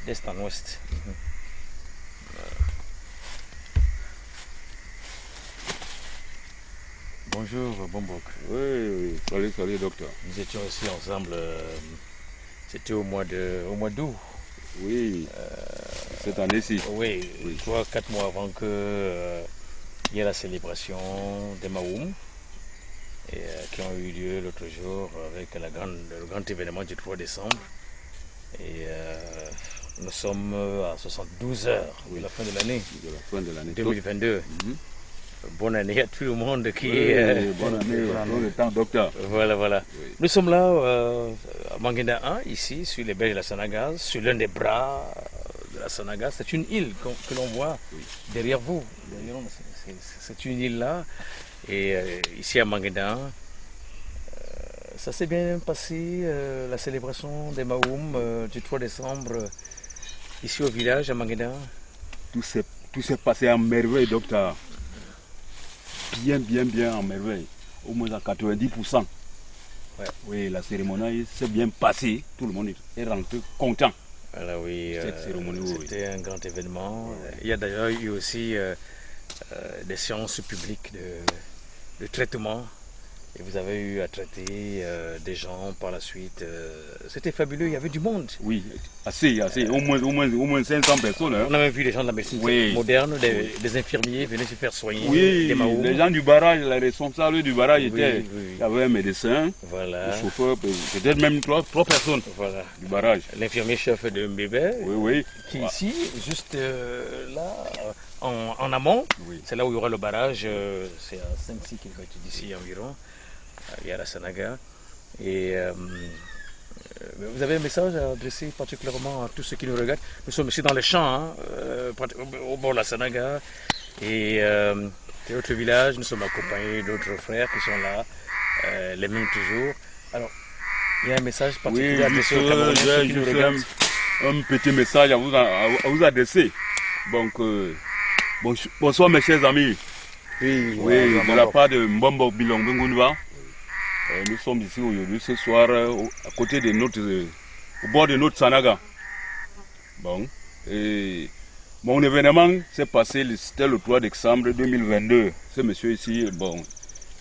d'est en ouest. Bonjour, Bombok. Oui, salut, docteur. Nous étions ici ensemble, c'était au mois d'août. Oui, cette année-ci. Oui, 3-4 mois avant que il y ait la célébration des Maoum, qui ont eu lieu l'autre jour avec le grand événement du 3 décembre. Et nous sommes à 72 heures de la fin de l'année. De la fin de l'année 2022. Bonne année à tout le monde qui bonne année, bon le temps, docteur. Voilà. Oui. Nous sommes là à Manguinda 1, ici, sur les berges de la Sanaga, sur l'un des bras de la Sanaga. C'est une île que l'on voit derrière vous. C'est une île là. Et ici à Manguinda 1, ça s'est bien passé, la célébration des Maoum du 3 décembre, ici au village à Manguinda 1. Tout s'est passé en merveille, docteur. Bien en merveille. Au moins à 90%. Ouais. Oui, la cérémonie s'est bien passée. Tout le monde est rentré content. Alors oui, Cette cérémonie, c'était un grand événement. Il y a d'ailleurs eu aussi des séances publiques de traitement. Et vous avez eu à traiter des gens par la suite. C'était fabuleux, il y avait du monde. Oui, assez. Au moins 500 personnes. Hein. On a même vu des gens de la médecine moderne, des infirmiers venaient se faire soigner. Oui, des Maoum. les gens du barrage, les responsables du barrage étaient. Oui. Il y avait un médecin, Voilà. le chauffeur, peut-être même trois personnes Voilà. du barrage. L'infirmier chef de Mbébé, Oui. qui est ici, juste là, en amont. Oui. C'est là où il y aura le barrage. C'est à 5-6 km d'ici environ. Il y a la Sanaga. Et vous avez un message à adresser particulièrement à tous ceux qui nous regardent. Nous sommes ici dans les champs, au bord de la Sanaga. Et c'est notre village. Nous sommes accompagnés d'autres frères qui sont là, les mêmes toujours. Alors, il y a un message particulier à adresser aux Camerounais, ceux qui nous regardent. Un petit message à vous adresser. Donc, bonsoir mes chers amis. Oui, de la part de Mbombo Bilongo Ngunva. Nous sommes ici aujourd'hui ce soir à côté au bord de notre Sanaga. Bon, et mon événement s'est passé, c'était le 3 décembre 2022. Ce monsieur ici,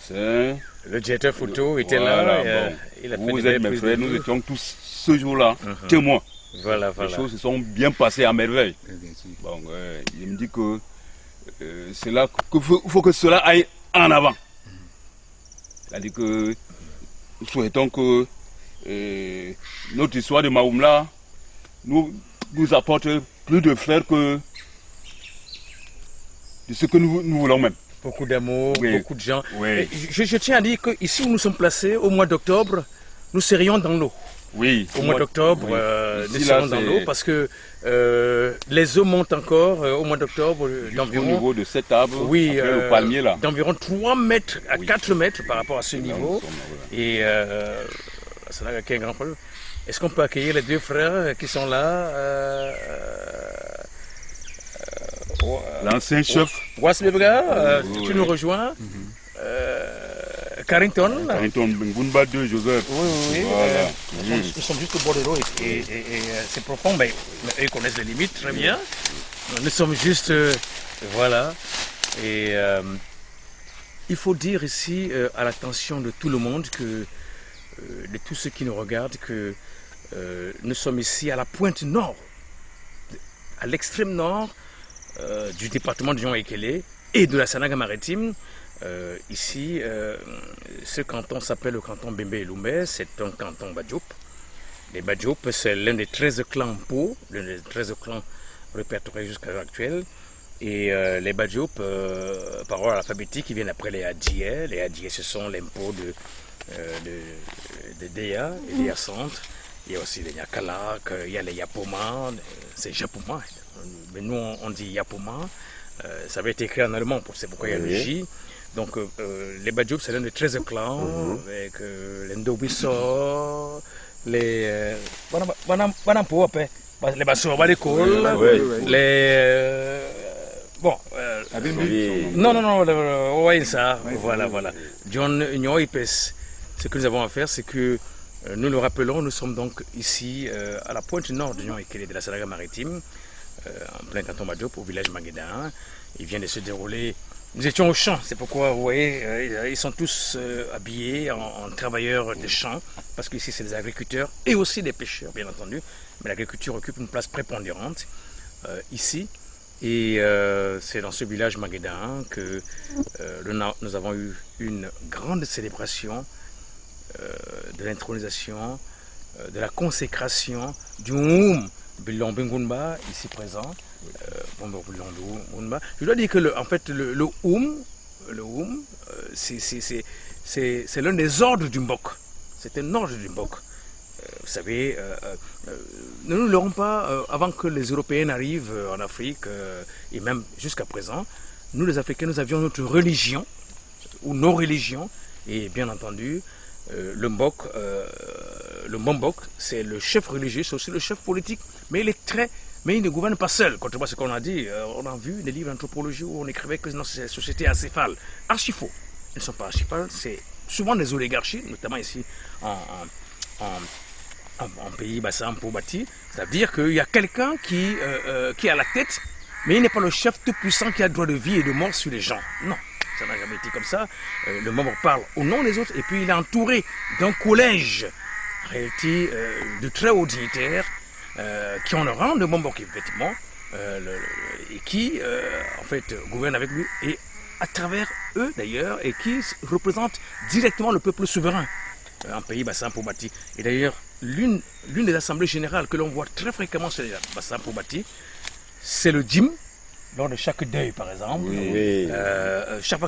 c'est... Le directeur photo était voilà, là. Il a fait vous des êtes mes prises frères, de nous vue. étions tous ce jour-là témoins. Voilà. Les choses se sont bien passées à merveille. Bon, il me dit que c'est là qu'il faut que cela aille en avant. C'est-à-dire que nous souhaitons que notre histoire de Maoumla nous apporte plus de fleurs que de ce que nous voulons même. Beaucoup d'amour, beaucoup de gens. Oui. Je tiens à dire qu'ici où nous sommes placés, au mois d'octobre, nous serions dans l'eau. Oui. Au mois d'octobre, nous serons dans l'eau parce que les eaux montent encore au mois d'octobre d'environ... Au niveau de cet arbre, après le palmier là. D'environ 3 mètres à 4 mètres par rapport à ce niveau. Et ça n'a qu'un grand problème. Est-ce qu'on peut accueillir les deux frères qui sont là L'ancien chef. Wasbebga, tu nous rejoins. Carrington. Ngumba 2 Joseph. Oui. Voilà. Nous sommes juste au bord de l'eau et c'est profond, mais eux connaissent les limites très bien. Nous sommes juste... voilà. Et il faut dire ici, à l'attention de tout le monde, de tous ceux qui nous regardent, que nous sommes ici à la pointe nord, à l'extrême nord du département de Jean-Ekele et de la Sanaga maritime. Ici, ce canton s'appelle le canton Bembe-Eloumbe, c'est un canton Badjoup. Les Badjoup, c'est l'un des 13 clans Po, l'un des 13 clans répertoriés jusqu'à l'heure actuelle. Et les Badjoup, par ordre alphabétique, ils viennent après les Adjié. Les Adjié, ce sont les Mpo de Deya et des Centre. Il y a aussi les Nyakalak, il y a les Yapoma, c'est Japoma. Mais nous, on dit Yapoma. Ça avait été écrit en allemand, c'est pourquoi il y a le J. Donc, les Badjoup, c'est l'un des 13 clans, avec les Ndobiso, les Basso, les... Bon, non, ça, voilà. John Nyoipes, ce que nous avons à faire, c'est que Nous le rappelons, nous sommes donc ici à la pointe nord de Nyon Ekele de la Sadaga maritime, en plein canton Madiop, au village Manguédin. Il vient de se dérouler. Nous étions au champ, c'est pourquoi vous voyez, ils sont tous habillés en travailleurs de champ, parce qu'ici c'est des agriculteurs et aussi des pêcheurs, bien entendu. Mais l'agriculture occupe une place prépondérante ici. Et c'est dans ce village Manguédin que nous avons eu une grande célébration de l'intronisation, de la consécration du Oum Bilombe Ngoumba, ici présent. Je dois dire que en fait, le Oum, c'est l'un des ordres du Mbok. C'est un ordre du Mbok. Vous savez, ne nous l'aurons pas, avant que les Européens arrivent en Afrique, et même jusqu'à présent, nous les Africains, nous avions notre religion, ou nos religions, et bien entendu, le Mbombok, c'est le chef religieux, c'est aussi le chef politique, mais il ne gouverne pas seul. Contrairement à ce qu'on a dit, on a vu des livres d'anthropologie où on écrivait que non, c'est une société acéphale. Archi faux. Elles ne sont pas archifales, c'est souvent des oligarchies, notamment ici en pays bassin pour bâtir. C'est-à-dire qu'il y a quelqu'un qui est à la tête, mais il n'est pas le chef tout puissant qui a droit de vie et de mort sur les gens. Non. Ça n'a jamais été comme ça. Le membre parle au nom des autres et puis il est entouré d'un collège, en réalité, de très hauts dignitaires qui ont le rang de membre, effectivement, et qui, en fait, gouvernent avec lui et à travers eux, d'ailleurs, et qui représentent directement le peuple souverain, un pays bassin pour bâtir. Et d'ailleurs, l'une des assemblées générales que l'on voit très fréquemment sur les bassins pour bâtir, c'est le djim. Lors de chaque deuil, par exemple, chaque fois